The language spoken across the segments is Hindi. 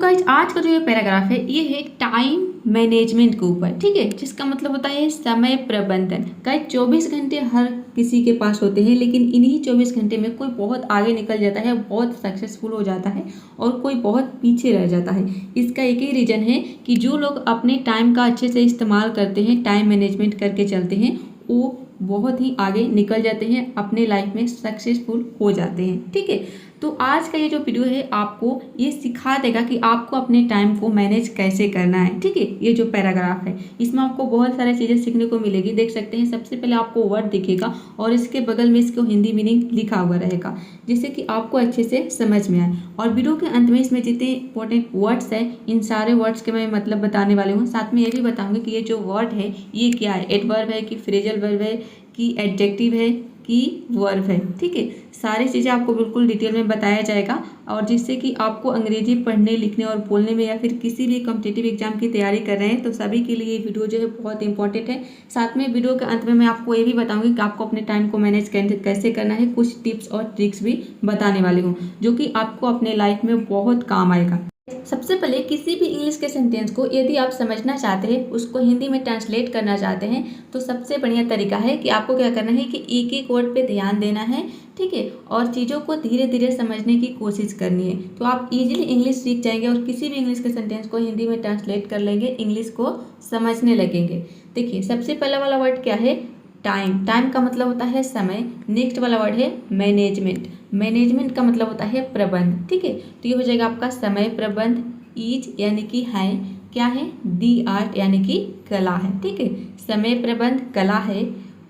गाइज आज का जो ये पैराग्राफ है ये है टाइम मैनेजमेंट के ऊपर, ठीक है, जिसका मतलब होता है समय प्रबंधन। गाइज 24 घंटे हर किसी के पास होते हैं, लेकिन इन्हीं 24 घंटे में कोई बहुत आगे निकल जाता है, बहुत सक्सेसफुल हो जाता है और कोई बहुत पीछे रह जाता है। इसका एक ही रीज़न है कि जो लोग अपने टाइम का अच्छे से इस्तेमाल करते हैं, टाइम मैनेजमेंट करके चलते हैं, वो बहुत ही आगे निकल जाते हैं, अपने लाइफ में सक्सेसफुल हो जाते हैं। ठीक है, तो आज का ये जो वीडियो है आपको ये सिखा देगा कि आपको अपने टाइम को मैनेज कैसे करना है। ठीक है, ये जो पैराग्राफ है इसमें आपको बहुत सारी चीज़ें सीखने को मिलेगी। देख सकते हैं, सबसे पहले आपको वर्ड दिखेगा और इसके बगल में इसको हिंदी मीनिंग लिखा हुआ रहेगा, जिससे कि आपको अच्छे से समझ में आए। और वीडियो के अंत में इसमें जितने इंपॉर्टेंट वर्ड्स है, इन सारे वर्ड्स के मैं मतलब बताने वाले हूँ। साथ में ये भी बताऊँगी कि ये जो वर्ड है ये क्या है, एडवर्ब है कि फ्रेजल वर्ब है कि एडजेक्टिव है कि वर्ब है। ठीक है, सारी चीज़ें आपको बिल्कुल डिटेल में बताया जाएगा, और जिससे कि आपको अंग्रेजी पढ़ने, लिखने और बोलने में या फिर किसी भी कॉम्पिटिटिव एग्जाम की तैयारी कर रहे हैं तो सभी के लिए ये वीडियो जो है बहुत इंपॉर्टेंट है। साथ में वीडियो के अंत में मैं आपको ये भी बताऊंगी कि आपको अपने टाइम को मैनेज कैसे करना है। कुछ टिप्स और ट्रिक्स भी बताने वाली हूँ जो कि आपको अपने लाइफ में बहुत काम आएगा। सबसे पहले किसी भी इंग्लिश के सेंटेंस को यदि आप समझना चाहते हैं, उसको हिंदी में ट्रांसलेट करना चाहते हैं, तो सबसे बढ़िया तरीका है कि आपको क्या करना है कि एक एक वर्ड पे ध्यान देना है। ठीक है, और चीज़ों को धीरे धीरे समझने की कोशिश करनी है, तो आप इजीली इंग्लिश सीख जाएंगे और किसी भी इंग्लिश के सेंटेंस को हिंदी में ट्रांसलेट कर लेंगे, इंग्लिश को समझने लगेंगे। देखिए, सबसे पहला वाला वर्ड क्या है, टाइम। टाइम का मतलब होता है समय। नेक्स्ट वाला वर्ड है मैनेजमेंट। मैनेजमेंट का मतलब होता है प्रबंध। ठीक है, तो ये हो जाएगा आपका समय प्रबंध। इज यानी कि है, क्या है, दी आर्ट यानी कि कला है। ठीक है, समय प्रबंध कला है।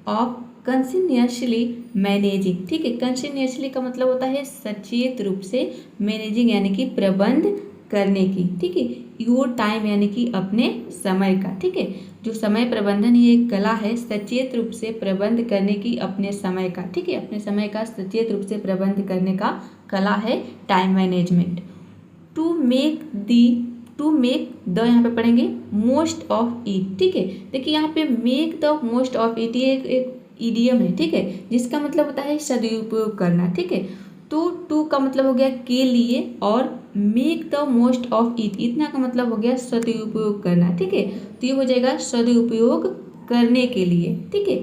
Of continuously managing. ठीक है, कंटिन्यूअसली का मतलब होता है सचेत रूप से, मैनेजिंग यानी कि प्रबंध करने की। ठीक है, योर टाइम यानी कि अपने समय का। ठीक है, जो समय प्रबंधन ये एक कला है, सचेत रूप से प्रबंध करने की अपने समय का। ठीक है, अपने समय का सचेत रूप से प्रबंध करने का कला है time management. To make the यहाँ पे पढ़ेंगे मोस्ट ऑफ इट। ठीक है, देखिए यहाँ पे make the most of it ये एक इडियम है। ठीक है, जिसका मतलब होता है सदुपयोग करना। ठीक है, तो टू का मतलब हो गया के लिए, और make the most of it इतना का मतलब हो गया सदुपयोग करना। ठीक है, तो ये हो जाएगा सदुपयोग करने के लिए। ठीक है,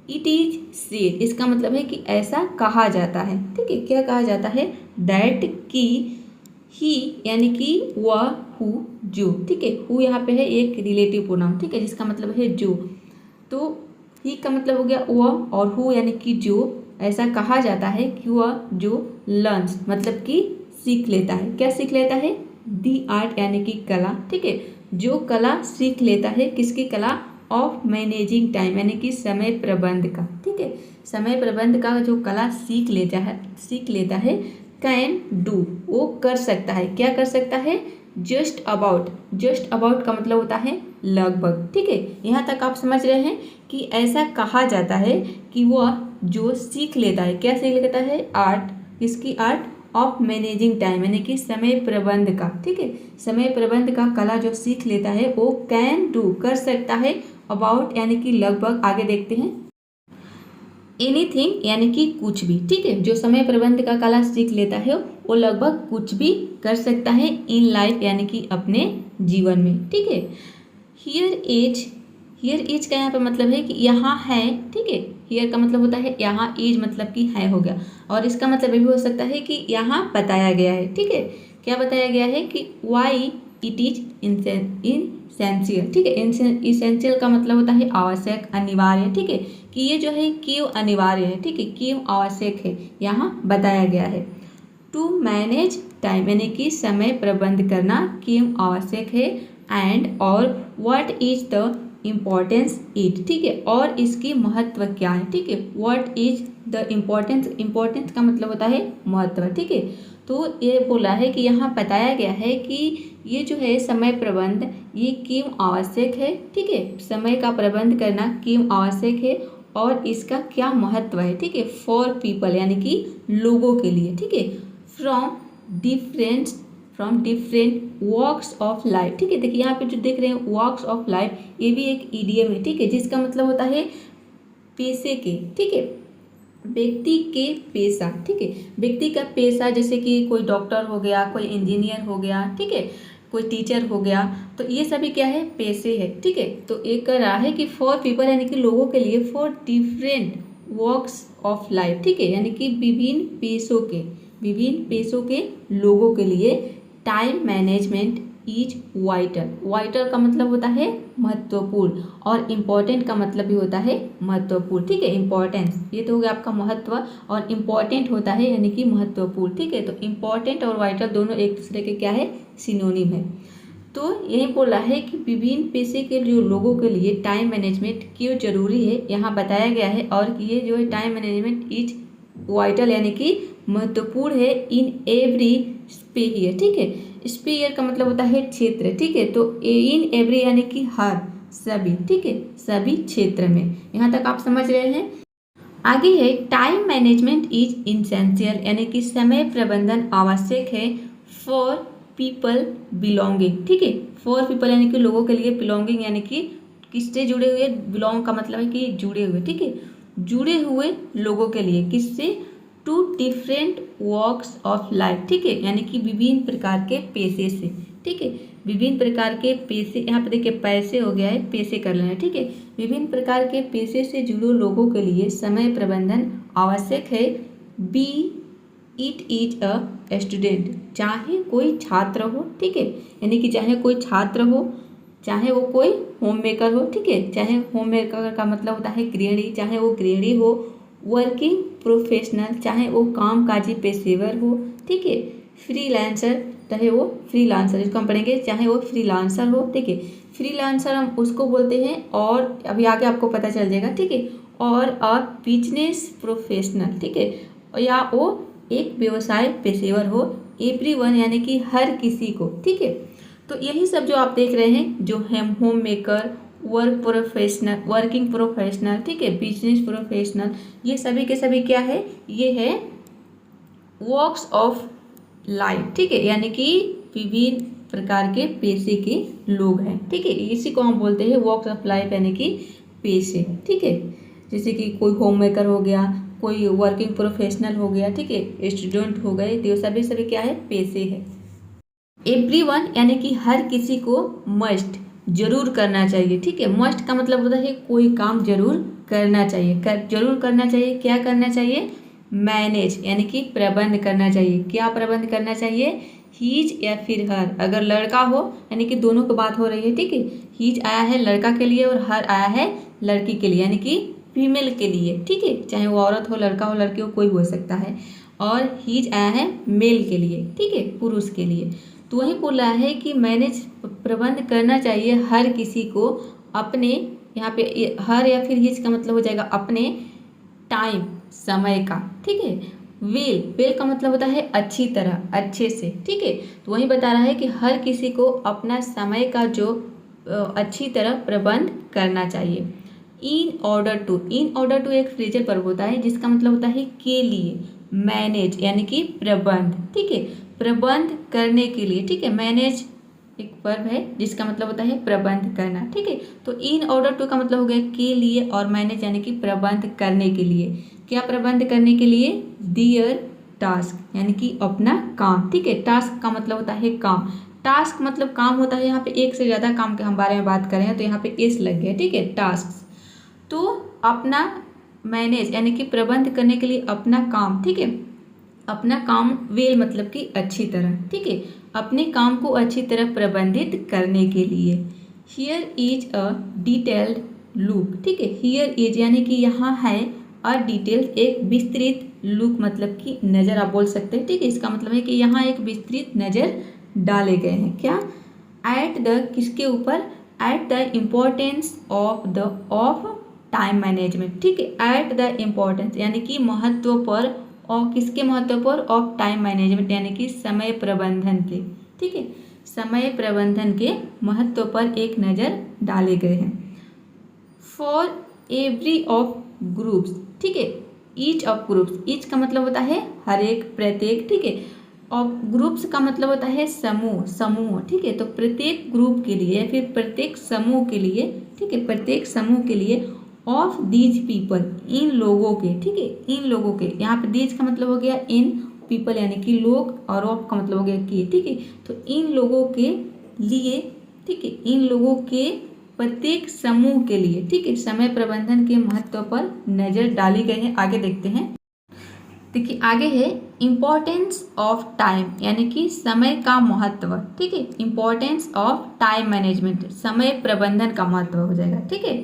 इट इज सेड इसका मतलब है कि ऐसा कहा जाता है। ठीक है, क्या कहा जाता है, दैट की ही यानी कि वह, हु, जो। ठीक है, हु यहाँ पे है एक रिलेटिव प्रोनाउन। ठीक है, जिसका मतलब है जो, तो ही का मतलब हो गया वह, और हु यानी कि जो, ऐसा कहा जाता है कि वह जो लर्न्स मतलब कि सीख लेता है। क्या सीख लेता है, दी आर्ट यानी कि कला। ठीक है, जो कला सीख लेता है, किसकी कला, ऑफ मैनेजिंग टाइम यानी कि समय प्रबंध का। ठीक है, समय प्रबंध का जो कला सीख लेता है, कैन डू वो कर सकता है। क्या कर सकता है, जस्ट अबाउट। जस्ट अबाउट का मतलब होता है लगभग। ठीक है, यहाँ तक आप समझ रहे हैं कि ऐसा कहा जाता है कि वह जो सीख लेता है, क्या सीख लेता है, आर्ट, किसकी आर्ट, ऑफ मैनेजिंग टाइम यानी कि समय प्रबंध का। ठीक है, समय प्रबंध का कला जो सीख लेता है वो कैन डू कर सकता है, अबाउट यानी कि लगभग। आगे देखते हैं, एनीथिंग यानी कि कुछ भी। ठीक है, जो समय प्रबंध का कला सीख लेता है वो लगभग कुछ भी कर सकता है इन लाइफ यानी कि अपने जीवन में। ठीक है, हियर इज का यहाँ पे मतलब है कि यहाँ है। ठीक है, हियर का मतलब होता है यहाँ, इज मतलब कि है हो गया, और इसका मतलब ये भी हो सकता है कि यहाँ बताया गया है। ठीक है, क्या बताया गया है कि वाई इट इज इसेंशियल। ठीक है, इसेंशियल का मतलब होता है आवश्यक, अनिवार्य। ठीक है, कि ये जो है क्यों अनिवार्य है। ठीक है, क्यों आवश्यक है यहाँ बताया गया है। टू मैनेज टाइम यानी कि समय प्रबंध करना क्यों आवश्यक है, एंड और what is the importance it. ठीक है, और इसकी महत्व क्या है। ठीक है, what is the importance, importance का मतलब होता है महत्व। ठीक है, तो ये बोला है कि यहाँ बताया गया है कि ये जो है समय प्रबंध ये क्यों आवश्यक है। ठीक है, समय का प्रबंध करना क्यों आवश्यक है और इसका क्या महत्व है। ठीक है, फॉर पीपल यानी कि लोगों के लिए। ठीक है, from different walks of life. ठीक है, देखिए यहाँ पे जो देख रहे हैं वॉक्स ऑफ लाइफ, ये भी एक ईडीएम है। ठीक है, जिसका मतलब होता है पेशे के। ठीक है, व्यक्ति के पेशा, ठीक है, व्यक्ति का पेशा जैसे कि कोई डॉक्टर हो गया, कोई इंजीनियर हो गया, ठीक है, कोई टीचर हो गया, तो ये सभी क्या है, पेशे है, ठीक है। तो एक कह रहा है कि फॉर पीपल यानी कि लोगों के लिए, for different walks of life, ठीक है, यानी कि विभिन्न पेशों के लोगों के लिए time management is vital. Vital का मतलब होता है महत्वपूर्ण, और इम्पॉर्टेंट का मतलब भी होता है महत्वपूर्ण, ठीक है। इम्पॉर्टेंस ये तो हो गया आपका महत्व, और इम्पॉर्टेंट होता है यानी कि महत्वपूर्ण, ठीक है। तो इम्पॉर्टेंट और वाइटल दोनों एक दूसरे के क्या है, सिनोनिम है। तो यही बोला है कि विभिन्न पेशे के जो लोगों के लिए टाइम मैनेजमेंट क्यों जरूरी है यहाँ बताया गया है, और कि ये जो है टाइम मैनेजमेंट इज वाइटल यानी कि महत्वपूर्ण है इन एवरी स्पेयर, ठीक है। स्पेयर का मतलब होता है क्षेत्र, ठीक है। तो इन एवरी यानी कि हर, सभी, ठीक है, सभी क्षेत्र में। यहाँ तक आप समझ रहे हैं। आगे है टाइम मैनेजमेंट इज इसेंशियल यानी कि समय प्रबंधन आवश्यक है फॉर पीपल बिलोंगिंग, ठीक है। फॉर पीपल यानी कि लोगों के लिए, बिलोंगिंग यानी कि किससे जुड़े हुए, बिलोंग का मतलब है कि जुड़े हुए, ठीक है, जुड़े हुए लोगों के लिए, किससे, to different walks of life, ठीक है, यानी कि विभिन्न प्रकार के पेशे से, ठीक है, विभिन्न प्रकार के पेशे, यहाँ पर देखिए पैसे हो गया है, पेशे कर लेना, ठीक है। विभिन्न प्रकार के पेशे से जुड़े लोगों के लिए समय प्रबंधन आवश्यक है। B it is a student, चाहे कोई छात्र हो, ठीक है, यानी कि चाहे कोई छात्र हो, चाहे वो कोई होम मेकर हो, ठीक है, चाहे होम मेकर का मतलब होता है गृहिणी, चाहे वो गृहिणी हो, वर्किंग प्रोफेशनल, चाहे वो कामकाजी पेशेवर हो, ठीक है, फ्रीलांसर, चाहे वो फ्रीलांसर, इसको हम पढ़ेंगे, चाहे वो फ्रीलांसर हो, ठीक है। फ्रीलांसर हम उसको बोलते हैं, और अभी आगे आपको पता चल जाएगा, ठीक है, और अ बिजनेस प्रोफेशनल, ठीक है, या वो एक व्यवसाय पेशेवर हो, एवरीवन यानी कि हर किसी को, ठीक है। तो यही सब जो आप देख रहे हैं, जो है होम मेकर, वर्किंग प्रोफेशनल, ठीक है, बिजनेस प्रोफेशनल, ये सभी के सभी क्या है, ये है वॉक्स ऑफ लाइफ, ठीक है, यानी कि विभिन्न प्रकार के पेशे के लोग हैं, ठीक है। इसी को हम बोलते हैं वॉक्स ऑफ लाइफ यानी कि पेशे, ठीक है। जैसे कि कोई होम मेकर हो गया, कोई वर्किंग प्रोफेशनल हो गया, ठीक है, स्टूडेंट हो गए, तो सभी सभी क्या है, पेशे है। एवरीवन यानी कि हर किसी को मस्ट जरूर करना चाहिए, ठीक है। मस्ट का मतलब होता है कोई काम जरूर करना चाहिए, जरूर करना चाहिए, क्या करना चाहिए, मैनेज यानी कि प्रबंध करना चाहिए। क्या प्रबंध करना चाहिए, हीज या फिर हर, अगर लड़का हो यानी कि दोनों की बात हो रही है, ठीक है, हीज आया है लड़का के लिए और हर आया है लड़की के लिए, यानी कि फीमेल के लिए, ठीक है, चाहे वो औरत हो, लड़का हो, लड़की हो, कोई हो सकता है, और हीज आया है मेल के लिए, ठीक है, पुरुष के लिए। तो वही बोला है कि मैनेज प्रबंध करना चाहिए हर किसी को अपने, यहाँ पे हर या फिर हिज का मतलब हो जाएगा अपने टाइम, समय का, ठीक है। वेल का मतलब होता है अच्छी तरह, अच्छे से, ठीक है। तो वही बता रहा है कि हर किसी को अपना समय का जो अच्छी तरह प्रबंध करना चाहिए। इन ऑर्डर टू एक फ्रेजल वर्ब होता है जिसका मतलब होता है के लिए, मैनेज यानी कि प्रबंध, ठीक है, प्रबंध करने के लिए, ठीक है। मैनेज एक वर्ब है जिसका मतलब होता है प्रबंध करना, ठीक है। तो इन ऑर्डर टू का मतलब हो गया के लिए, और मैनेज यानी कि प्रबंध करने के लिए। क्या प्रबंध करने के लिए, दियर टास्क यानी कि अपना काम, ठीक है। टास्क का मतलब होता है काम, टास्क मतलब काम होता है, यहाँ पे एक से ज़्यादा काम के हम बारे में बात करें तो यहाँ पे एस लग गया, ठीक है, टास्क। तो अपना मैनेज यानी कि प्रबंध करने के लिए अपना काम, ठीक है, अपना काम, वेल मतलब कि अच्छी तरह, ठीक है, अपने काम को अच्छी तरह प्रबंधित करने के लिए। Here is a detailed look, ठीक है, हियर इज यानी कि यहाँ है, अ डिटेल्ड एक विस्तृत, लुक मतलब कि नज़र आप बोल सकते हैं, ठीक है। इसका मतलब है कि यहाँ एक विस्तृत नज़र डाले गए हैं, क्या, एट द, किसके ऊपर, at the importance of time management, ठीक है, एट द इम्पोर्टेंस यानी कि महत्व पर, और किसके महत्व पर, ऑफ टाइम मैनेजमेंट यानी कि समय प्रबंधन के, ठीक है, समय प्रबंधन के महत्व पर एक नज़र डाले गए हैं। फॉर एवरी ऑफ ग्रुप्स, ठीक है, ईच ऑफ ग्रुप्स, ईच का मतलब होता है हर एक, प्रत्येक, ठीक है, और ग्रुप्स का मतलब होता है समूह, ठीक है। तो प्रत्येक ग्रुप के लिए या फिर प्रत्येक समूह के लिए, ठीक है, प्रत्येक समूह के लिए ऑफ दीज पीपल, इन लोगों के, ठीक है, इन लोगों के, यहाँ पे दीज का मतलब हो गया इन, पीपल यानी कि लोग, और ऑफ का मतलब हो गया कि, ठीक है। तो इन लोगों के लिए, ठीक है, इन लोगों के प्रत्येक समूह के लिए, ठीक है, समय प्रबंधन के महत्व पर नजर डाली गई है। आगे देखते हैं। देखिए आगे है इम्पोर्टेंस ऑफ टाइम, यानी कि समय का महत्व, ठीक है, इम्पोर्टेंस ऑफ टाइम मैनेजमेंट, समय प्रबंधन का महत्व हो जाएगा, ठीक है,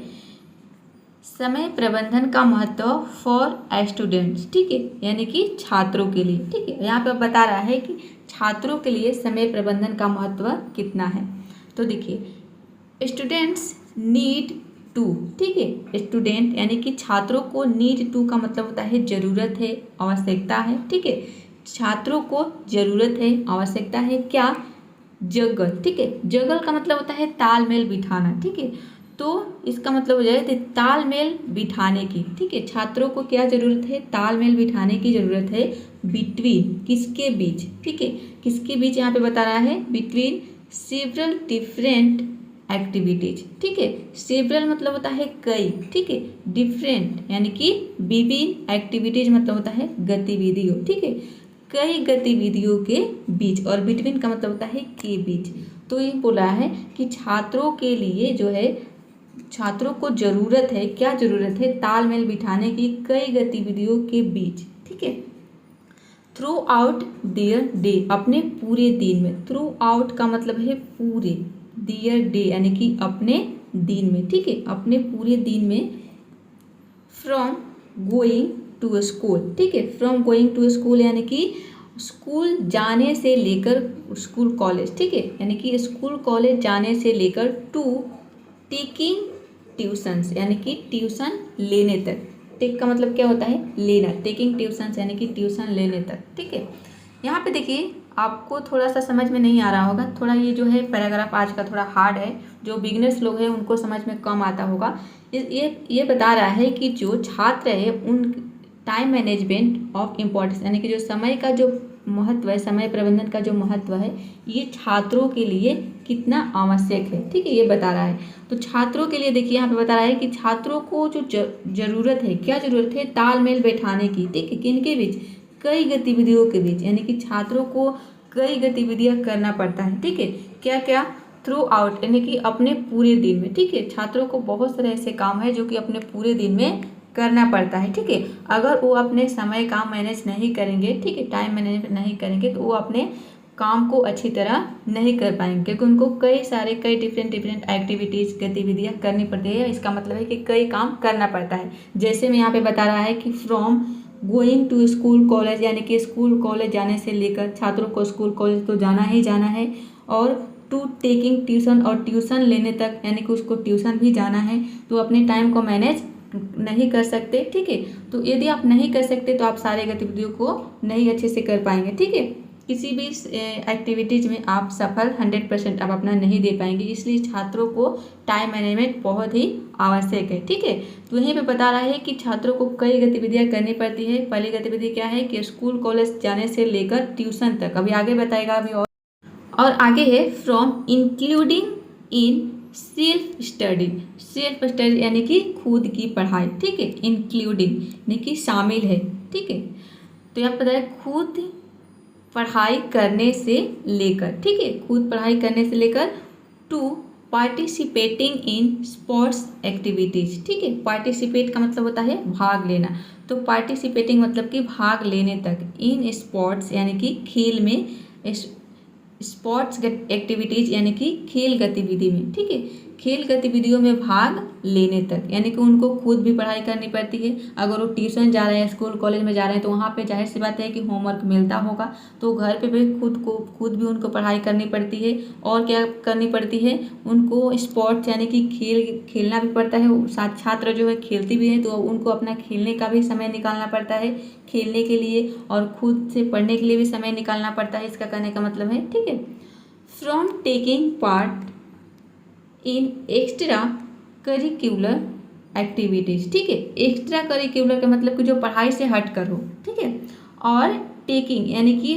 समय प्रबंधन का महत्व फॉर स्टूडेंट्स, ठीक है, यानी कि छात्रों के लिए, ठीक है। यहाँ पे बता रहा है कि छात्रों के लिए समय प्रबंधन का महत्व कितना है। तो देखिए स्टूडेंट्स नीड टू, ठीक है, स्टूडेंट यानी कि छात्रों को नीड टू का मतलब होता है ज़रूरत है, आवश्यकता है, ठीक है, छात्रों को ज़रूरत है, आवश्यकता है क्या, जगल, ठीक है, जगल का मतलब होता है तालमेल बिठाना, ठीक है। तो इसका मतलब हो जाएगा तालमेल बिठाने की, ठीक है, छात्रों को क्या ज़रूरत है, तालमेल बिठाने की ज़रूरत है, बिटवीन, किसके बीच, ठीक है, किसके बीच यहाँ पे बता रहा है, बिटवीन सेवरल डिफरेंट एक्टिविटीज, ठीक है, सेवरल मतलब होता है कई, ठीक है, डिफरेंट यानी कि विभिन्न, एक्टिविटीज मतलब होता है गतिविधियों, ठीक है, कई गतिविधियों के बीच, और बिटवीन का मतलब होता है के बीच। तो ये बोला है कि छात्रों के लिए जो है, छात्रों को ज़रूरत है, क्या ज़रूरत है, तालमेल बिठाने की कई गतिविधियों के बीच, ठीक है, थ्रू आउट देयर डे, अपने पूरे दिन में, थ्रू आउट का मतलब है पूरे, देयर डे यानी कि अपने दिन में, ठीक है, अपने पूरे दिन में, फ्रॉम गोइंग टू स्कूल, ठीक है, फ्रॉम गोइंग टू स्कूल यानी कि स्कूल जाने से लेकर स्कूल कॉलेज, ठीक है, यानी कि स्कूल कॉलेज जाने से लेकर टू टेकिंग ट्यूशंस यानी कि ट्यूशन लेने तक, टेक का मतलब क्या होता है, लेना, टेकिंग ट्यूशंस यानी कि ट्यूशन लेने तक, ठीक है। यहाँ पे देखिए आपको थोड़ा सा समझ में नहीं आ रहा होगा, थोड़ा ये जो है पैराग्राफ आज का थोड़ा हार्ड है, जो बिगनर्स लोग हैं उनको समझ में कम आता होगा। ये बता रहा है कि जो छात्र है उन टाइम मैनेजमेंट ऑफ इम्पोर्टेंस, यानी कि जो समय का जो महत्व है, समय प्रबंधन का जो महत्व है, ये छात्रों के लिए कितना आवश्यक है, ठीक है, ये बता रहा है। तो छात्रों के लिए देखिए यहाँ पे बता रहा है कि छात्रों को जो ज़रूरत है, क्या ज़रूरत है, तालमेल बैठाने की, ठीक है, किनके बीच, कई गतिविधियों के बीच, यानी कि छात्रों को कई गतिविधियां करना पड़ता है, ठीक है, क्या क्या, थ्रू आउट यानी कि अपने पूरे दिन में, ठीक है, छात्रों को बहुत सारे ऐसे काम है जो कि अपने पूरे दिन में करना पड़ता है, ठीक है। अगर वो अपने समय का मैनेज नहीं करेंगे, ठीक है, टाइम मैनेज नहीं करेंगे, तो वो अपने काम को अच्छी तरह नहीं कर पाएंगे, क्योंकि उनको कई डिफरेंट एक्टिविटीज़, गतिविधियां करनी पड़ती है। इसका मतलब है कि कई काम करना पड़ता है। जैसे मैं यहाँ पे बता रहा है कि from going to school college, यानी कि स्कूल कॉलेज जाने से लेकर, छात्रों को स्कूल कॉलेज तो जाना ही जाना है, और टू टेकिंग ट्यूशन, और ट्यूशन लेने तक, यानी कि उसको ट्यूशन भी जाना है, तो अपने टाइम को मैनेज नहीं कर सकते, ठीक है। तो यदि आप नहीं कर सकते तो आप सारे गतिविधियों को नहीं अच्छे से कर पाएंगे, ठीक है, किसी भी एक्टिविटीज़ में आप सफल 100% आप अपना नहीं दे पाएंगे। इसलिए छात्रों को टाइम मैनेजमेंट बहुत ही आवश्यक है, ठीक है। तो यहीं पे बता रहा है कि छात्रों को कई गतिविधियां करनी पड़ती है। पहली गतिविधि क्या है कि स्कूल कॉलेज जाने से लेकर ट्यूशन तक, अभी आगे बताएगा अभी, और आगे है from including in self study यानी कि खुद की पढ़ाई, ठीक है, इंक्लूडिंग यानी कि शामिल है, ठीक है। तो यहाँ पर बताया खुद पढ़ाई करने से लेकर, ठीक है, खुद पढ़ाई करने से लेकर to participating in sports activities, ठीक है, पार्टिसिपेट का मतलब होता है भाग लेना, तो पार्टिसिपेटिंग मतलब कि भाग लेने तक, इन स्पोर्ट्स यानी कि खेल में, स्पोर्ट्स एक्टिविटीज़ यानी कि खेल गतिविधि में, ठीक है, खेल गतिविधियों में भाग लेने तक, यानी कि उनको खुद भी पढ़ाई करनी पड़ती है। अगर वो ट्यूशन जा रहे हैं, स्कूल कॉलेज में जा रहे हैं, तो वहाँ पे जाहिर सी बात है कि होमवर्क मिलता होगा, तो घर पे भी खुद भी उनको पढ़ाई करनी पड़ती है। और क्या करनी पड़ती है, उनको स्पोर्ट्स यानी कि खेलना भी पड़ता है। साथ छात्र जो है खेलती भी है, तो उनको अपना खेलने का भी समय निकालना पड़ता है, खेलने के लिए, और खुद से पढ़ने के लिए भी समय निकालना पड़ता है। इसका कहने का मतलब है, ठीक है, from taking part in extra curricular activities, ठीक है, एक्स्ट्रा करिकुलर का मतलब कि जो पढ़ाई से हट कर हो, ठीक है, और टेकिंग यानी कि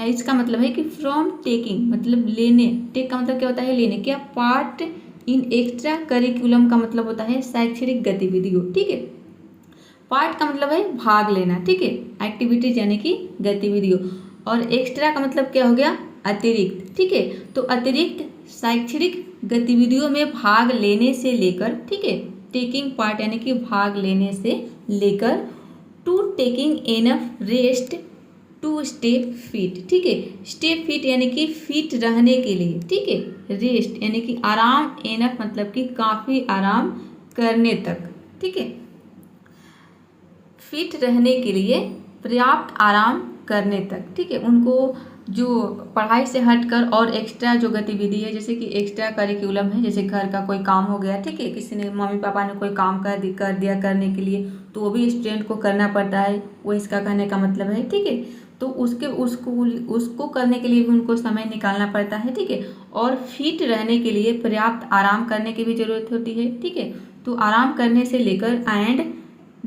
इसका मतलब है कि फ्रॉम टेकिंग मतलब लेने, टेक का मतलब क्या होता है, लेने, क्या, पार्ट इन एक्स्ट्रा करिकुलम का मतलब होता है शैक्षणिक गतिविधियों, ठीक है। पार्ट का मतलब है भाग लेना, ठीक है, एक्टिविटीज यानी कि गतिविधियों। और एक्स्ट्रा का मतलब क्या हो गया, अतिरिक्त, ठीक है। तो अतिरिक्त शैक्षणिक गतिविधियों में भाग लेने से लेकर, ठीक है, टेकिंग पार्ट यानी कि भाग लेने से लेकर to taking enough rest to stay fit, ठीक है। स्टे फिट यानी कि फिट रहने के लिए, ठीक है। रेस्ट यानी कि आराम, एनफ मतलब कि काफ़ी आराम करने तक, ठीक है। फिट रहने के लिए पर्याप्त आराम करने तक, ठीक है। उनको जो पढ़ाई से हटकर और एक्स्ट्रा जो गतिविधि है, जैसे कि एक्स्ट्रा करिकुलम है, जैसे घर का कोई काम हो गया, ठीक है, किसी ने मम्मी पापा ने कोई काम कर दिया करने के लिए, तो वो भी स्टूडेंट को करना पड़ता है, वो इसका कहने का मतलब है, ठीक है। तो उसको करने के लिए भी उनको समय निकालना पड़ता है, ठीक है। और फिट रहने के लिए पर्याप्त आराम करने की भी ज़रूरत होती है, ठीक है। तो आराम करने से लेकर and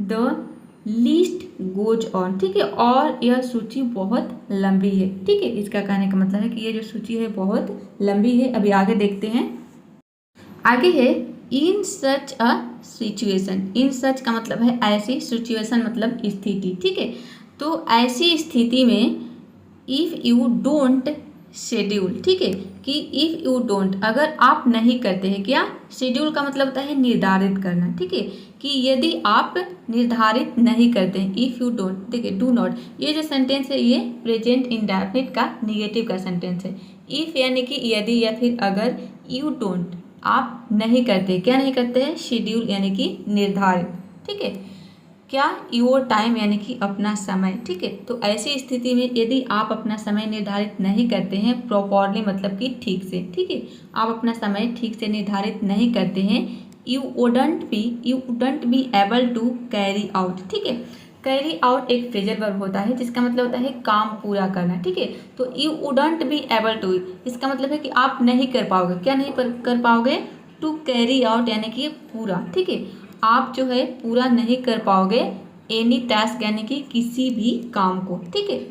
the list goes on, ठीक है। और यह सूची बहुत लंबी है, ठीक है। इसका कहने का मतलब है कि ये जो सूची है बहुत लंबी है। अभी आगे देखते हैं। आगे है इन सच अ सिचुएशन। इन सच का मतलब है ऐसी, सिचुएशन मतलब स्थिति, ठीक है। तो ऐसी स्थिति में इफ़ यू डोंट शेड्यूल, ठीक है, कि इफ़ यू डोंट अगर आप नहीं करते हैं, क्या, शेड्यूल का मतलब होता है निर्धारित करना, ठीक है, कि यदि आप निर्धारित नहीं करते हैं, इफ़ यू डोंट, देखिए डू नॉट, ये जो सेंटेंस है ये प्रेजेंट इंडेफिनिट का निगेटिव का सेंटेंस है। इफ़ यानी कि यदि या फिर अगर, यू डोंट आप नहीं करते, क्या नहीं करते हैं, शेड्यूल यानी कि निर्धारित, ठीक है, क्या, योर टाइम यानी कि अपना समय, ठीक है। तो ऐसी स्थिति में यदि आप अपना समय निर्धारित नहीं करते हैं प्रॉपरली मतलब कि ठीक से, ठीक है, आप अपना समय ठीक से निर्धारित नहीं करते हैं, you wouldn't be able to carry out, ठीक है। कैरी आउट एक फ्रेजल वर्ब होता है जिसका मतलब होता है काम पूरा करना, ठीक है। तो you wouldn't be able to, इसका मतलब है कि आप नहीं कर पाओगे, क्या नहीं कर पाओगे, टू कैरी आउट यानी कि पूरा, ठीक है, आप जो है पूरा नहीं कर पाओगे एनी टास्क यानी कि किसी भी काम को, ठीक है।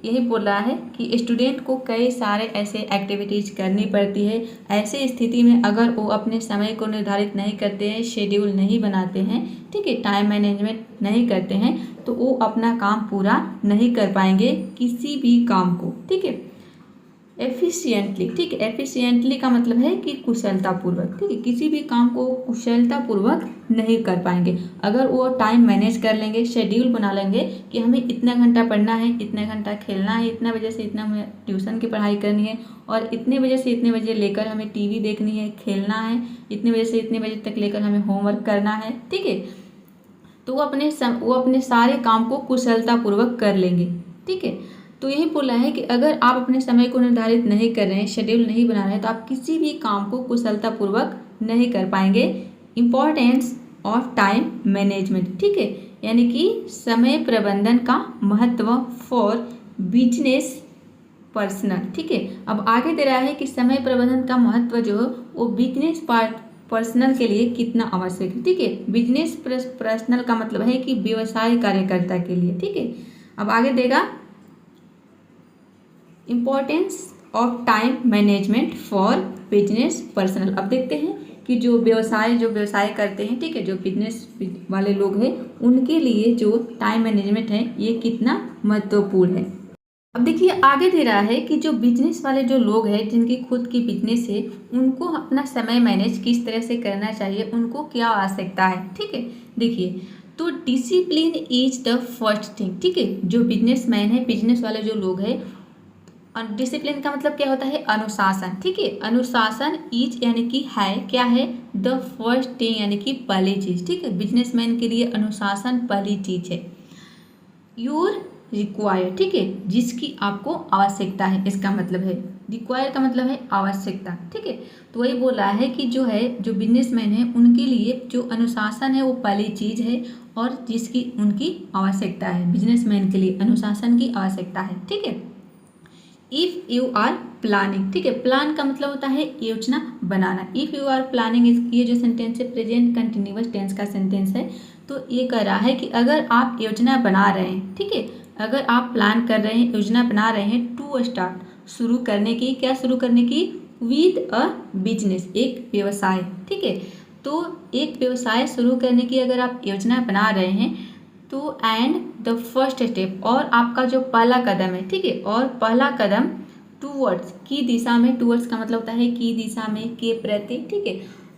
यही बोल रहा है कि स्टूडेंट को कई सारे ऐसे एक्टिविटीज़ करनी पड़ती है। ऐसे स्थिति में अगर वो अपने समय को निर्धारित नहीं करते हैं, शेड्यूल नहीं बनाते हैं, ठीक है, टाइम मैनेजमेंट नहीं करते हैं, तो वो अपना काम पूरा नहीं कर पाएंगे किसी भी काम को, ठीक है। एफिशिएंटली, ठीक है, एफिशिएंटली का मतलब है कि कुशलतापूर्वक, ठीक है, किसी भी काम को कुशलतापूर्वक नहीं कर पाएंगे। अगर वो टाइम मैनेज कर लेंगे, शेड्यूल बना लेंगे कि हमें इतना घंटा पढ़ना है, इतना घंटा खेलना है, इतना बजे से इतना हमें ट्यूशन की पढ़ाई करनी है, और इतने बजे से इतने बजे लेकर हमें टीवी देखनी है, खेलना है, इतने बजे से इतने बजे तक लेकर हमें होमवर्क करना है, ठीक है, तो वो अपने सारे काम को कुशलतापूर्वक कर लेंगे, ठीक है। तो यही बोला है कि अगर आप अपने समय को निर्धारित नहीं कर रहे हैं, शेड्यूल नहीं बना रहे हैं, तो आप किसी भी काम को कुशलतापूर्वक नहीं कर पाएंगे। इम्पॉर्टेंस ऑफ टाइम मैनेजमेंट, ठीक है, यानी कि समय प्रबंधन का महत्व फॉर बिजनेस पर्सनल, ठीक है। अब आगे दे रहा है कि समय प्रबंधन का महत्व जो है वो बिजनेस पर्सनल के लिए कितना आवश्यक है, ठीक है। बिजनेस पर्सनल का मतलब है कि व्यवसाय कार्यकर्ता के लिए, ठीक है। अब आगे देगा importance of time management for business personal. अब देखते हैं कि जो व्यवसाय करते हैं, ठीक है, जो बिजनेस वाले लोग हैं उनके लिए जो टाइम मैनेजमेंट है ये कितना महत्वपूर्ण है। अब देखिए आगे दे रहा है कि जो बिजनेस वाले जो लोग हैं जिनकी खुद की बिजनेस है, उनको अपना समय मैनेज किस तरह से करना चाहिए, उनको क्या आवश्यकता है, ठीक है। देखिए तो discipline is the first thing, ठीक है। जो बिजनेसमैन है, बिजनेस वाले जो लोग हैं, डिसिप्लिन का मतलब क्या होता है, अनुशासन, ठीक है। अनुशासन इज यानी कि है, क्या है, द फर्स्ट थिंग यानी कि पहली चीज, ठीक है। बिजनेसमैन के लिए अनुशासन पहली चीज है। योर रिक्वायर, ठीक है, जिसकी आपको आवश्यकता है, इसका मतलब है रिक्वायर का मतलब है आवश्यकता, ठीक है। तो वही बोल रहा है कि जो है जो बिजनेसमैन है उनके लिए जो अनुशासन है वो पहली चीज है और जिसकी उनकी आवश्यकता है। बिजनेसमैन के लिए अनुशासन की आवश्यकता है, ठीक है। इफ़ यू आर प्लानिंग, ठीक है, प्लान का मतलब होता है योजना बनाना। इफ़ यू आर प्लानिंग, ये जो सेंटेंस है प्रेजेंट कंटिन्यूअस टेंस का सेंटेंस है। तो ये कह रहा है कि अगर आप योजना बना रहे हैं, ठीक है, अगर आप प्लान कर रहे हैं, योजना बना रहे हैं, टू स्टार्ट, शुरू करने की, क्या शुरू करने की, विद अ बिजनेस, एक व्यवसाय, ठीक है। तो एक व्यवसाय शुरू करने की अगर आप योजना बना रहे हैं तो एंड द फर्स्ट स्टेप, और आपका जो पहला कदम है, ठीक है, और पहला कदम टूवर्ड्स, की दिशा में, टूवर्ड्स का मतलब होता है की दिशा में, के प्रति, ठीक है।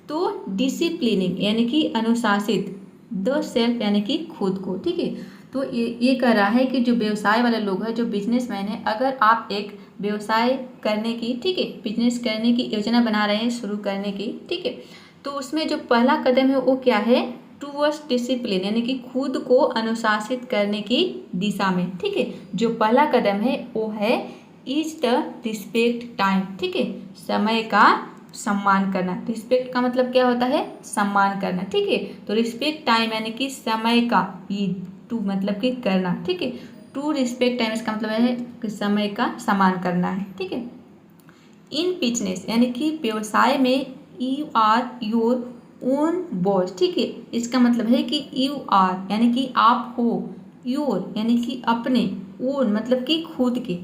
तो डिसिप्लिनिंग यानी कि अनुशासित, द सेल्फ यानी कि खुद को, ठीक है। तो ये कह रहा है कि जो व्यवसाय वाले लोग हैं, जो बिजनेसमैन है, अगर आप एक व्यवसाय करने की, ठीक है, बिजनेस करने की योजना बना रहे हैं शुरू करने की, ठीक है, तो उसमें जो पहला कदम है वो क्या है, टूवर्ड्स डिसिप्लिन यानी कि खुद को अनुशासित करने की दिशा में, ठीक है। जो पहला कदम है वो है इज द रिस्पेक्ट टाइम, ठीक है, समय का सम्मान करना। रिस्पेक्ट का मतलब क्या होता है, सम्मान करना, ठीक है। तो रिस्पेक्ट टाइम यानी कि समय का, टू मतलब कि करना, ठीक है। टू रिस्पेक्ट टाइम इसका मतलब है कि समय का सम्मान करना है, ठीक है। इन बिजनेस यानी कि व्यवसाय में you are your own boss, ठीक है। इसका मतलब है कि यू आर यानी कि आप हो, योर यानी कि अपने, ओन मतलब कि खुद के,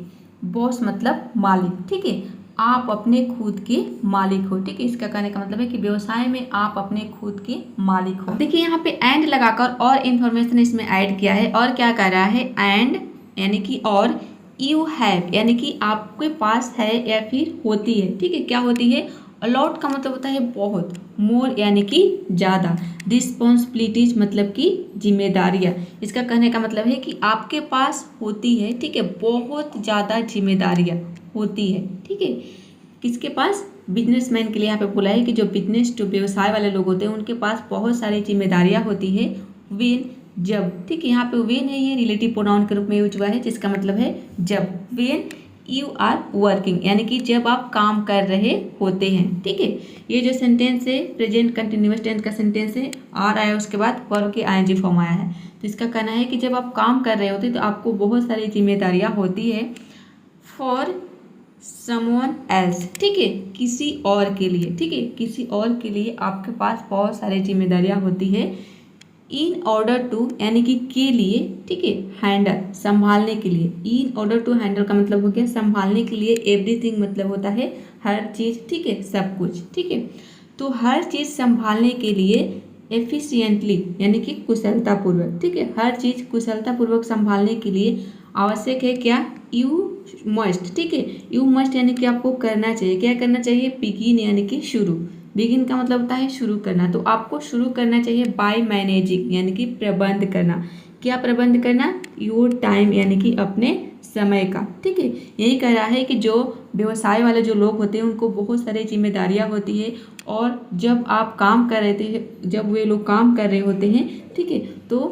बॉस मतलब मालिक, ठीक है। आप अपने खुद के मालिक हो, ठीक है। इसका कहने का मतलब है कि व्यवसाय में आप अपने खुद के मालिक हो। देखिए यहाँ पे एंड लगाकर और इन्फॉर्मेशन इसमें ऐड किया है, और क्या कर रहा है, एंड यानी कि और, यू हैव यानी कि आपके पास है या फिर होती है, ठीक है। क्या होती है, अलॉट का मतलब होता है बहुत, मोर यानी कि ज़्यादा, रिस्पॉन्सिबिलिटीज मतलब कि जिम्मेदारियाँ। इसका कहने का मतलब है कि आपके पास होती है, ठीक है, बहुत ज़्यादा जिम्मेदारियाँ होती है, ठीक है। किसके पास, बिजनेसमैन के लिए यहाँ पे बोला है कि जो बिजनेस, जो व्यवसाय वाले लोग होते हैं उनके पास बहुत सारी जिम्मेदारियाँ होती है। वेन जब, ठीक है, यहाँ पे वेन है, ये रिलेटिव प्रोनाउन के रूप में यूज हुआ है, जिसका मतलब है जब। वेन यू आर वर्किंग यानी कि जब आप काम कर रहे होते हैं, ठीक है। ये जो सेंटेंस है प्रेजेंट कंटिन्यूअस टेंस का सेंटेंस है, आर आया उसके बाद वर्ब के आईएनजी फॉर्म आया है। तो इसका कहना है कि जब आप काम कर रहे होते हैं तो आपको बहुत सारी जिम्मेदारियाँ होती है, फॉर समवन एल्स, ठीक है, किसी और के लिए, ठीक है, किसी और के लिए आपके पास बहुत सारी जिम्मेदारियाँ होती है। इन ऑर्डर टू यानी कि के लिए, ठीक है, हैंडल संभालने के लिए, इन ऑर्डर टू हैंडल का मतलब हो गया संभालने के लिए, एवरीथिंग मतलब होता है हर चीज़, ठीक है, सब कुछ, ठीक है। तो हर चीज़ संभालने के लिए एफिशिएंटली यानी कि कुशलतापूर्वक, ठीक है, हर चीज़ कुशलतापूर्वक संभालने के लिए आवश्यक है क्या, यू मस्ट, ठीक है, यू मस्ट यानी कि आपको करना चाहिए, क्या करना चाहिए, बिगिन यानी कि शुरू, बिगिन का मतलब होता है शुरू करना। तो आपको शुरू करना चाहिए बाय मैनेजिंग यानी कि प्रबंध करना, क्या प्रबंध करना, योर टाइम यानी कि अपने समय का, ठीक है। यही कह रहा है कि जो व्यवसाय वाले जो लोग होते हैं उनको बहुत सारी जिम्मेदारियां होती है, और जब आप काम कर रहे थे, जब वे लोग काम कर रहे होते हैं, ठीक है, तो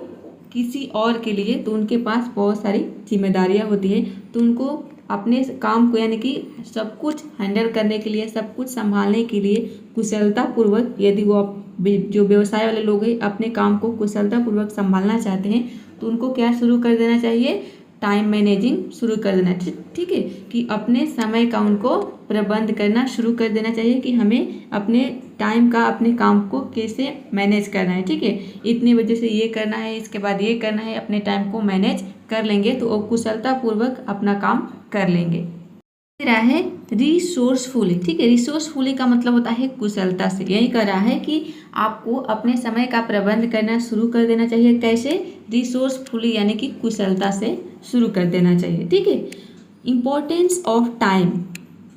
किसी और के लिए तो उनके पास बहुत सारी जिम्मेदारियां होती है, तो उनको अपने काम को यानी कि सब कुछ हैंडल करने के लिए, सब कुछ संभालने के लिए कुशलतापूर्वक, यदि वो जो व्यवसाय वाले लोग हैं अपने काम को कुशलतापूर्वक संभालना चाहते हैं तो उनको क्या शुरू कर देना चाहिए, टाइम मैनेजिंग शुरू कर देना, ठीक है, कि अपने समय का उनको प्रबंध करना शुरू कर देना चाहिए कि हमें अपने टाइम का, अपने काम को कैसे मैनेज करना है, ठीक है, इतने बजे से ये करना है, इसके बाद ये करना है, अपने टाइम को मैनेज कर लेंगे तो वो कुशलतापूर्वक अपना काम कर लेंगे। रहा है रिसोर्सफुली, ठीक है, रिसोर्सफुली का मतलब होता है कुशलता से। यही कह रहा है कि आपको अपने समय का प्रबंध करना शुरू कर देना चाहिए, कैसे, रिसोर्सफुली यानी कि कुशलता से शुरू कर देना चाहिए, ठीक है। इम्पोर्टेंस ऑफ टाइम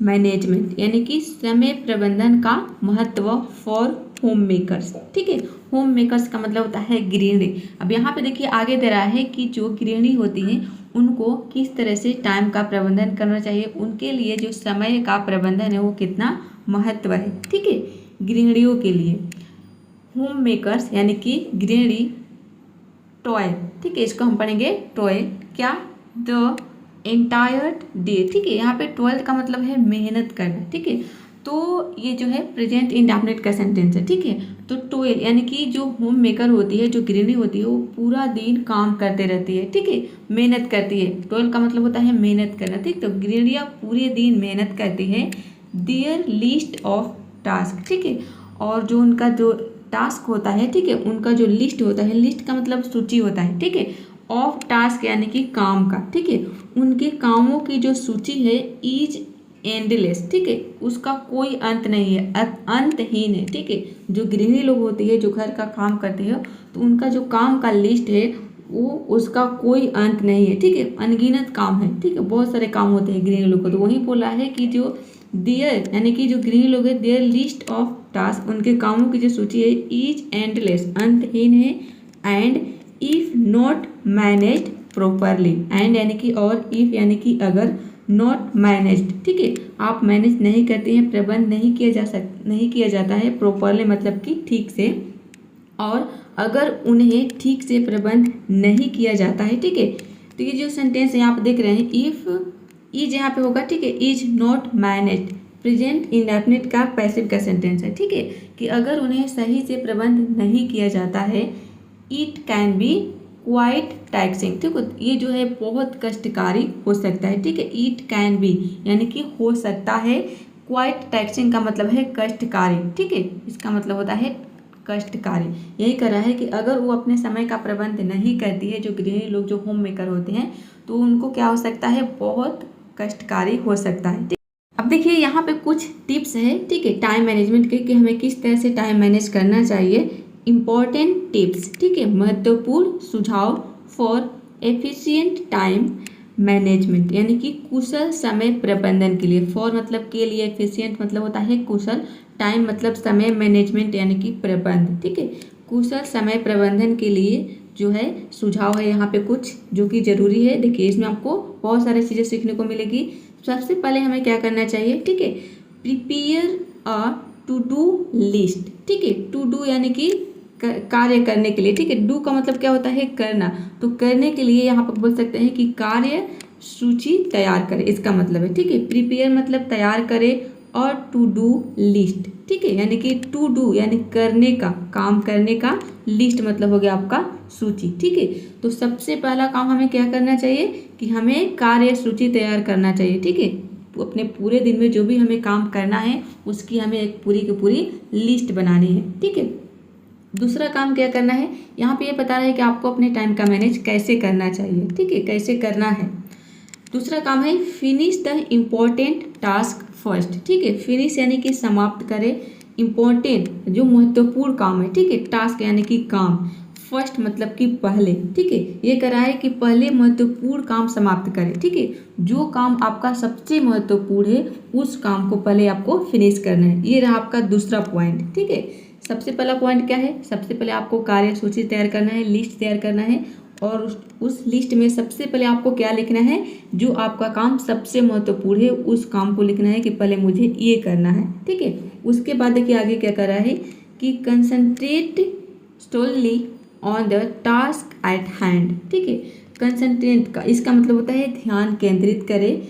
मैनेजमेंट यानी कि समय प्रबंधन का महत्व फॉर होम मेकर्स, ठीक है, होम मेकर्स का मतलब होता है गृहिणी। अब यहाँ पे देखिए आगे दे रहा है कि जो गृहिणी होती हैं उनको किस तरह से टाइम का प्रबंधन करना चाहिए, उनके लिए जो समय का प्रबंधन है वो कितना महत्व है, ठीक है, गृहिणियों के लिए। होम मेकर्स यानी कि गृहिणी, टॉयल, ठीक है, इसको हम पढ़ेंगे टॉयल, क्या, द एंटायर डे, ठीक है, यहाँ पे 12 का मतलब है मेहनत करना, ठीक है। तो ये जो है प्रेजेंट इंडेफिनिट का सेंटेंस है, ठीक है। तो 12 यानी कि जो होम मेकर होती है, जो गृहिणी होती है, वो पूरा दिन काम करते रहती है, ठीक है, मेहनत करती है। 12 का मतलब होता है मेहनत करना, ठीक। तो गृहिणियाँ पूरे दिन मेहनत करती है। देयर लिस्ट ऑफ टास्क, ठीक है, और जो उनका जो टास्क होता है, ठीक है, उनका जो लिस्ट होता है, लिस्ट का मतलब सूची होता है, ठीक है, ऑफ टास्क यानी कि काम का, ठीक है, उनके कामों की जो सूची है, इज एंडलेस, ठीक है, उसका कोई अंत नहीं है, अंतहीन है, ठीक है। जो गृहिणी लोग होती है, जो घर का काम करती है, तो उनका जो काम का लिस्ट है वो उसका कोई अंत नहीं है, ठीक है, अनगिनत काम है, ठीक है, बहुत सारे काम होते हैं गृहिणी लोग को। तो वही बोला है कि जो देयर यानी कि जो गृहिणी लोग है, देयर लिस्ट ऑफ टास्क, उनके कामों की जो सूची है इज एंडलेस, अंतहीन है, and if not managed properly, and यानी कि और, इफ यानी कि अगर, नॉट मैनेज्ड, ठीक है, आप मैनेज नहीं करते हैं, प्रबंध नहीं किया जाता है प्रॉपरली मतलब कि ठीक से, और अगर उन्हें ठीक से प्रबंध नहीं किया जाता है, ठीक है। तो ये जो सेंटेंस है आप देख रहे हैं, इफ इज यहाँ पे होगा, ठीक है, is not managed, present indefinite का पैसिव का सेंटेंस है, ठीक है, कि अगर उन्हें सही से प्रबंध नहीं किया जाता है, it can be quite taxing, ठीक है, ये जो है बहुत कष्टकारी हो सकता है, ठीक है, इट कैन बी यानी कि हो सकता है, क्वाइट टैक्सिंग का मतलब है कष्टकारी, ठीक है, इसका मतलब होता है कष्टकारी। यही कर रहा है कि अगर वो अपने समय का प्रबंध नहीं करती है, जो गृहिणी लोग जो होम मेकर होते हैं, तो उनको क्या हो सकता है, बहुत कष्टकारी हो सकता है। अब देखिए यहाँ पे कुछ टिप्स है, ठीक है, टाइम मैनेजमेंट के, कि हमें किस तरह से टाइम मैनेज करना चाहिए। इम्पॉर्टेंट टिप्स, ठीक है, महत्वपूर्ण सुझाव फॉर एफिशिएंट टाइम मैनेजमेंट, यानी कि कुशल समय प्रबंधन के लिए। फॉर मतलब के लिए, एफिशिएंट मतलब होता है कुशल, टाइम मतलब समय, मैनेजमेंट यानी कि प्रबंध, ठीक है, कुशल समय प्रबंधन के लिए जो है सुझाव है यहाँ पे कुछ जो कि ज़रूरी है। देखिए इसमें आपको बहुत सारी चीज़ें सीखने को मिलेगी। सबसे पहले हमें क्या करना चाहिए, ठीक है, prepare a to do list, ठीक है, टू डू यानी कि कार्य करने के लिए, ठीक है, डू का मतलब क्या होता है, करना, तो करने के लिए यहाँ पर बोल सकते हैं कि कार्य सूची तैयार करें, इसका मतलब है, ठीक है, प्रिपेयर मतलब तैयार करें, और टू डू लिस्ट, ठीक है, यानी कि टू डू यानी करने का, काम करने का, लिस्ट मतलब हो गया आपका सूची, ठीक है। तो सबसे पहला काम हमें क्या करना चाहिए कि हमें कार्य सूची तैयार करना चाहिए, ठीक है, अपने पूरे दिन में जो भी हमें काम करना है उसकी हमें एक पूरी की पूरी लिस्ट बनानी है, ठीक है। दूसरा काम क्या करना है, यहाँ पे ये बता रहा है कि आपको अपने टाइम का मैनेज कैसे करना चाहिए, ठीक है, कैसे करना है। दूसरा काम है finish the important task first, ठीक है, फिनिश यानी कि समाप्त करें, इम्पोर्टेंट जो महत्वपूर्ण काम है, ठीक है, टास्क यानी कि काम, फर्स्ट मतलब कि पहले, ठीक है, ये कह रहा है कि पहले महत्वपूर्ण काम समाप्त करें, ठीक है, जो काम आपका सबसे महत्वपूर्ण है उस काम को पहले आपको फिनिश करना है। ये रहा आपका दूसरा पॉइंट, ठीक है। सबसे पहला पॉइंट क्या है, सबसे पहले आपको कार्य सूची तैयार करना है, लिस्ट तैयार करना है, और उस लिस्ट में सबसे पहले आपको क्या लिखना है, जो आपका काम सबसे महत्वपूर्ण है उस काम को लिखना है कि पहले मुझे ये करना है, ठीक है। उसके बाद देखिए आगे क्या कर रहा है कि concentrate solely on the task at hand, ठीक है, कंसंट्रेट का इसका मतलब होता है ध्यान केंद्रित करें,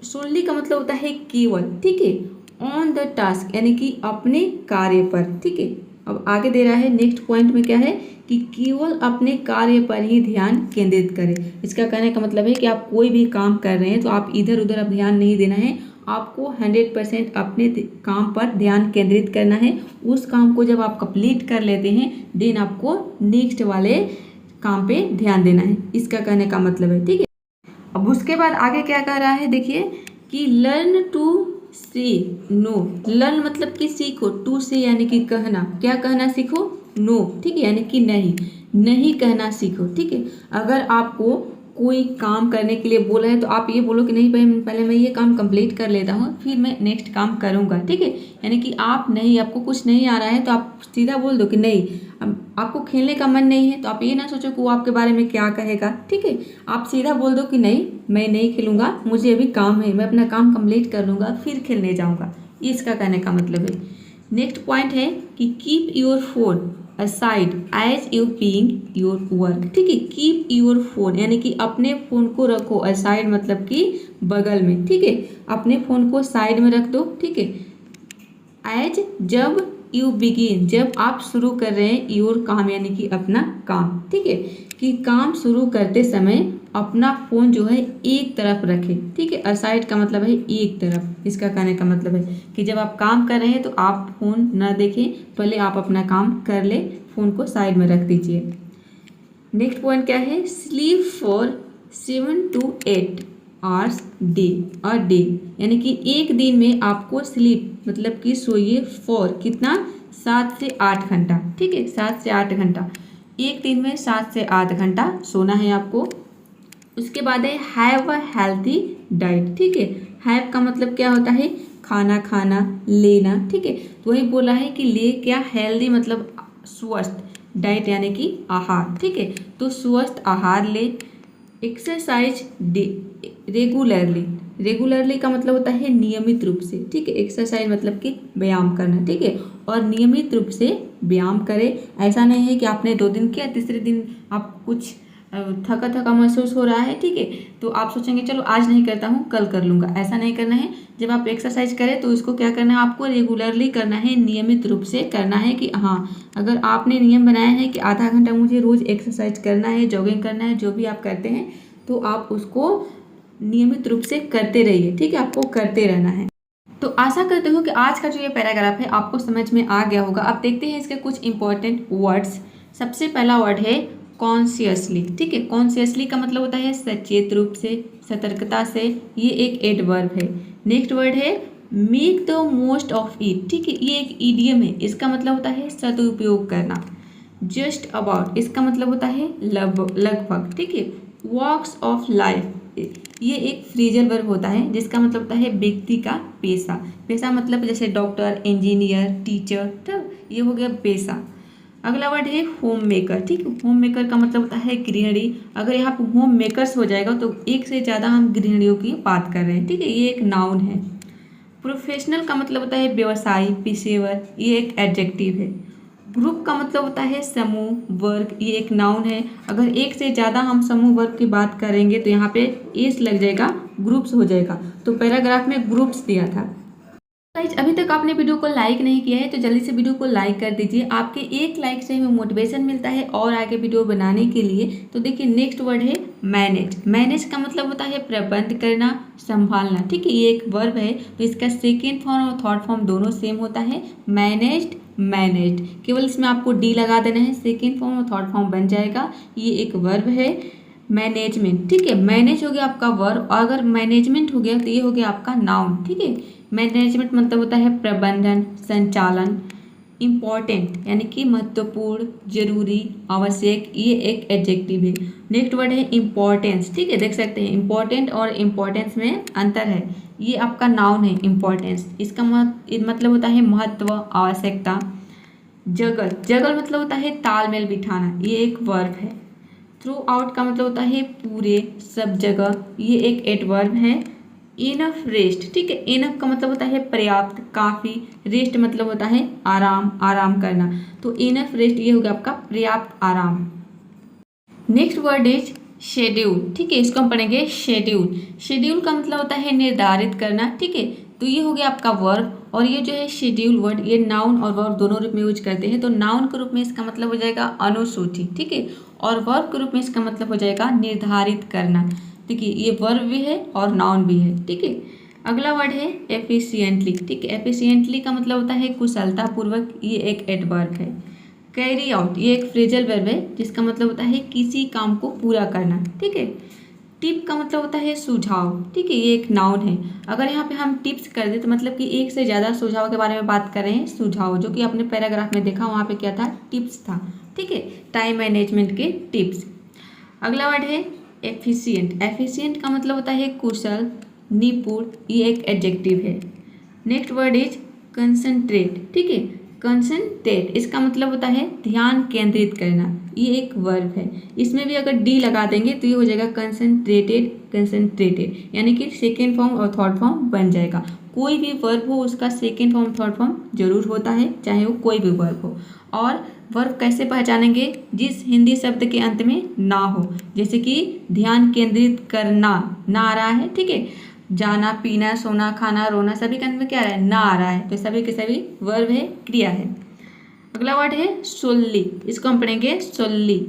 सोलली का मतलब होता है केवल, ठीक है, ऑन द टास्क यानी कि अपने कार्य पर, ठीक है। अब आगे दे रहा है नेक्स्ट पॉइंट में क्या है कि केवल अपने कार्य पर ही ध्यान केंद्रित करें। इसका कहने का मतलब है कि आप कोई भी काम कर रहे हैं तो आप इधर उधर अब ध्यान नहीं देना है, आपको 100% अपने काम पर ध्यान केंद्रित करना है। उस काम को जब आप कंप्लीट कर लेते हैं देन आपको नेक्स्ट वाले काम पे ध्यान देना है, इसका कहने का मतलब है, ठीक है। अब उसके बाद आगे क्या कह रहा है देखिए कि लर्न टू से नो, लर्न मतलब कि सीखो, टू से यानी कि कहना, क्या कहना सीखो, नो, ठीक है, यानी कि नहीं, नहीं कहना सीखो, ठीक है। अगर आपको कोई काम करने के लिए बोला है तो आप ये बोलो कि नहीं पहले मैं ये काम कंप्लीट कर लेता हूँ फिर मैं नेक्स्ट काम करूँगा, ठीक है। यानी कि आप नहीं, आपको कुछ नहीं आ रहा है तो आप सीधा बोल दो कि नहीं, अब आपको खेलने का मन नहीं है तो आप ये ना सोचो कि वो आपके बारे में क्या कहेगा, ठीक है। आप सीधा बोल दो कि नहीं मैं नहीं खेलूँगा, मुझे अभी काम है, मैं अपना काम कंप्लीट कर लूँगा फिर खेलने जाऊँगा, इसका कहने का मतलब है। नेक्स्ट पॉइंट है कि keep your phone aside as you being your work, ठीक है, कीप योर फोन यानी कि अपने फ़ोन को रखो, असाइड मतलब कि बगल में, ठीक है, अपने फ़ोन को साइड में रख दो, ठीक है। एज जब यू बिगिन जब आप शुरू कर रहे हैं योर काम यानी कि अपना काम, ठीक है, कि काम शुरू करते समय अपना फ़ोन जो है एक तरफ रखें, ठीक है। असाइड का मतलब है एक तरफ, इसका कहने का मतलब है कि जब आप काम कर रहे हैं तो आप फ़ोन ना देखें, पहले आप अपना काम कर ले, फ़ोन को साइड में रख दीजिए। नेक्स्ट पॉइंट क्या है, sleep for 7 to 8 hours day, a day, यानी कि एक दिन में आपको स्लीप मतलब कि सोइए फॉर कितना 7 से 8 घंटा, ठीक है, 7 से 8 घंटा, एक दिन में 7 से 8 घंटा सोना है आपको। उसके बाद है हैव अ हेल्थी डाइट, ठीक है, हैव का मतलब क्या होता है, खाना खाना, लेना, ठीक है, तो वही बोला है कि ले क्या, हेल्दी मतलब स्वस्थ, डाइट यानी कि आहार, ठीक है, तो स्वस्थ आहार ले। एक्सरसाइज रेगुलरली, रेगुलरली का मतलब होता है नियमित रूप से, ठीक है, एक्सरसाइज मतलब कि व्यायाम करना, ठीक है, और नियमित रूप से व्यायाम करें। ऐसा नहीं है कि आपने 2 दिन किया, तीसरे दिन आप कुछ थका थका महसूस हो रहा है, ठीक है, तो आप सोचेंगे चलो आज नहीं करता हूँ कल कर लूँगा, ऐसा नहीं करना है। जब आप एक्सरसाइज करें तो इसको क्या करना है, आपको रेगुलरली करना है, नियमित रूप से करना है कि हाँ, अगर आपने नियम बनाया है कि आधा घंटा मुझे रोज़ एक्सरसाइज करना है, जॉगिंग करना है, जो भी आप करते हैं, तो आप उसको नियमित रूप से करते रहिए, ठीक है, आपको करते रहना है। तो आशा करती हूँ कि आज का जो ये पैराग्राफ है आपको समझ में आ गया होगा। अब देखते हैं इसके कुछ इंपॉर्टेंट वर्ड्स। सबसे पहला वर्ड है कॉन्शियसली, ठीक है, कॉन्शियसली का मतलब होता है सचेत रूप से, सतर्कता से, ये एक एडवर्ब है। नेक्स्ट वर्ड है make the most of it, ठीक है, ये एक ईडियम है, इसका मतलब होता है सदुपयोग करना। जस्ट अबाउट, इसका मतलब होता है लगभग, ठीक है। वॉक्स ऑफ लाइफ, ये एक फ्रेजल वर्ब होता है जिसका मतलब होता है व्यक्ति का पेशा, पेशा मतलब जैसे डॉक्टर, इंजीनियर, टीचर, तब ये हो गया पेशा। अगला वर्ड है होम मेकर, ठीक है, होम मेकर का मतलब होता है गृहिणी। अगर यहाँ पर होम मेकर्स हो जाएगा तो एक से ज़्यादा हम गृहिणियों की बात कर रहे हैं, ठीक है, ये एक नाउन है। प्रोफेशनल का मतलब होता है व्यवसायी, पेशेवर, ये एक एडजेक्टिव है। ग्रुप का मतलब होता है समूह, वर्ग, ये एक नाउन है। अगर एक से ज़्यादा हम समूह वर्ग की बात करेंगे तो यहाँ पे एस लग जाएगा, ग्रुप्स हो जाएगा, तो पैराग्राफ में ग्रुप्स दिया था। गाइस अभी तक आपने वीडियो को लाइक नहीं किया है तो जल्दी से वीडियो को लाइक कर दीजिए, आपके एक लाइक से हमें मोटिवेशन मिलता है और आगे वीडियो बनाने के लिए। तो देखिए नेक्स्ट वर्ड है मैनेज, मैनेज का मतलब होता है प्रबंध करना, संभालना, ठीक है, ये एक वर्ब है, तो इसका सेकेंड फॉर्म और थर्ड फॉर्म दोनों सेम होता है, मैनेज्ड, मैनेज्ड, केवल इसमें आपको डी लगा देना है, सेकेंड फॉर्म और थर्ड फॉर्म बन जाएगा, ये एक वर्ब है। मैनेजमेंट, ठीक है, मैनेज हो गया आपका वर्ब, और अगर मैनेजमेंट हो गया तो ये हो गया आपका नाउन, ठीक है। मैनेजमेंट मतलब होता है प्रबंधन, संचालन। इम्पॉर्टेंट यानी कि महत्वपूर्ण, जरूरी, आवश्यक, ये एक एडजेक्टिव है। नेक्स्ट वर्ड है इम्पोर्टेंस, ठीक है, देख सकते हैं इम्पॉर्टेंट और इम्पोर्टेंस में अंतर है, ये आपका नाउन है इम्पोर्टेंस, इसका मतलब होता है महत्व, आवश्यकता। जगल, जगल मतलब होता है तालमेल बिठाना, ये एक वर्ब है। थ्रू आउट का मतलब होता है पूरे, सब जगह, ये एक एडवर्ब है। इनफ रेस्ट, ठीक है, इनफ का मतलब होता है पर्याप्त, काफ़ी, रेस्ट मतलब होता है आराम, आराम करना, तो इनफ रेस्ट ये हो गया आपका पर्याप्त आराम। नेक्स्ट वर्ड इज शेड्यूल, ठीक है, इसको हम पढ़ेंगे शेड्यूल। शेड्यूल का मतलब होता है निर्धारित करना, ठीक है, तो ये हो गया आपका वर्ब, और ये जो है शेड्यूल वर्ड ये नाउन और वर्ब दोनों रूप में यूज करते हैं। तो नाउन के रूप में इसका मतलब हो जाएगा अनुसूची, ठीक है, और वर्ब के रूप में इसका मतलब हो जाएगा निर्धारित करना। देखिए ये वर्ब भी है और नाउन भी है, ठीक है। अगला वर्ड है एफिशिएंटली, ठीक है, एफिशिएंटली का मतलब होता है कुशलतापूर्वक, ये एक एडवर्ब है। कैरी आउट, ये एक फ्रेजल वर्ब है जिसका मतलब होता है किसी काम को पूरा करना, ठीक है। टिप का मतलब होता है सुझाव, ठीक है, ये एक नाउन है। अगर यहाँ पे हम टिप्स कर दे तो मतलब कि एक से ज़्यादा सुझाव के बारे में बात कर रहे हैं, सुझाव, जो कि आपने पैराग्राफ में देखा वहाँ पे क्या था, टिप्स था, ठीक है, टाइम मैनेजमेंट के टिप्स। अगला वर्ड है एफिशिएंट, एफिशिएंट का मतलब होता है कुशल, निपुण, ये एक एडजेक्टिव है। नेक्स्ट वर्ड इज कंसंट्रेट, ठीक है, कंसंट्रेट इसका मतलब होता है ध्यान केंद्रित करना, ये एक वर्ब है, इसमें भी अगर डी लगा देंगे तो ये हो जाएगा कंसंट्रेटेड, कंसंट्रेटेड, यानी कि सेकेंड फॉर्म और थर्ड फॉर्म बन जाएगा। कोई भी वर्ब हो उसका सेकेंड फॉर्म थर्ड फॉर्म जरूर होता है, चाहे वो कोई भी वर्ब हो। और वर्ब कैसे पहचानेंगे, जिस हिंदी शब्द के अंत में ना हो, जैसे कि ध्यान केंद्रित करना ना आ रहा है, ठीक है, जाना, पीना, सोना, खाना, रोना, सभी के अंत में क्या आ रहा है, ना आ रहा है, तो सभी के सभी वर्ब है, क्रिया है। अगला वर्ड है सोल्ली, इसको हम पढ़ेंगे सोल्ली,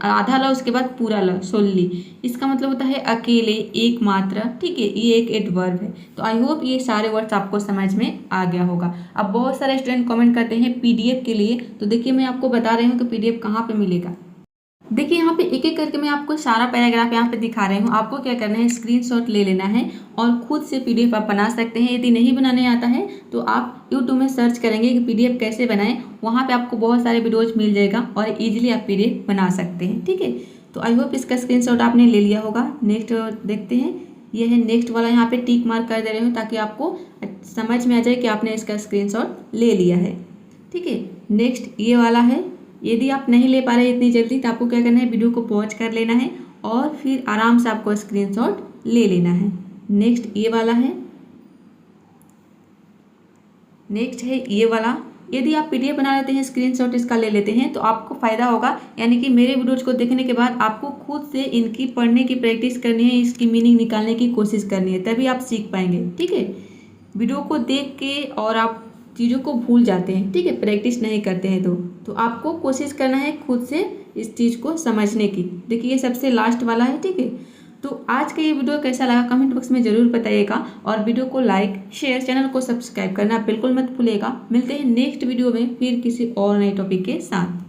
आधा ल उसके बाद पूरा ल, सोल्ली, इसका मतलब होता है अकेले, एकमात्र, ठीक है, ये एक एडवर्ब है। तो आई होप ये सारे वर्ड्स आपको समझ में आ गया होगा। अब बहुत सारे स्टूडेंट कमेंट करते हैं पीडीएफ के लिए, तो देखिए मैं आपको बता रही हूँ कि पीडीएफ कहाँ पे मिलेगा। देखिए यहाँ पे एक एक करके मैं आपको सारा पैराग्राफ यहाँ पे दिखा रही हूँ। आपको क्या करना है, स्क्रीनशॉट ले लेना है और खुद से पीडीएफ आप बना सकते हैं। यदि नहीं बनाने आता है तो आप यूट्यूब में सर्च करेंगे कि पीडीएफ कैसे बनाएं, वहाँ पे आपको बहुत सारे वीडियोज मिल जाएगा और इजीली आप पीडीएफ बना सकते हैं। ठीक है, तो आई होप इसका स्क्रीनशॉट आपने ले लिया होगा। नेक्स्ट देखते हैं, ये है नेक्स्ट वाला, यहाँ पे टिक मार्क कर दे रहे हूँ ताकि आपको समझ में आ जाए कि आपने इसका स्क्रीनशॉट ले लिया है। ठीक है, नेक्स्ट ये वाला है। यदि आप नहीं ले पा रहे इतनी जल्दी तो आपको क्या करना है, वीडियो को पॉज कर लेना है और फिर आराम से आपको स्क्रीनशॉट ले लेना है। नेक्स्ट ये वाला है। नेक्स्ट है ये वाला। यदि आप पीडीएफ बना लेते हैं, स्क्रीनशॉट इसका ले लेते हैं तो आपको फ़ायदा होगा, यानी कि मेरे वीडियोज़ को देखने के बाद आपको खुद से इनकी पढ़ने की प्रैक्टिस करनी है, इसकी मीनिंग निकालने की कोशिश करनी है, तभी आप सीख पाएंगे। ठीक है, वीडियो को देख के और आप चीज़ों को भूल जाते हैं। ठीक है, प्रैक्टिस नहीं करते हैं तो आपको कोशिश करना है खुद से इस चीज़ को समझने की। देखिए ये सबसे लास्ट वाला है। ठीक है, तो आज का ये वीडियो कैसा लगा कमेंट बॉक्स में ज़रूर बताइएगा और वीडियो को लाइक शेयर, चैनल को सब्सक्राइब करना बिल्कुल मत भूलिएगा। मिलते हैं नेक्स्ट वीडियो में फिर किसी और नए टॉपिक के साथ।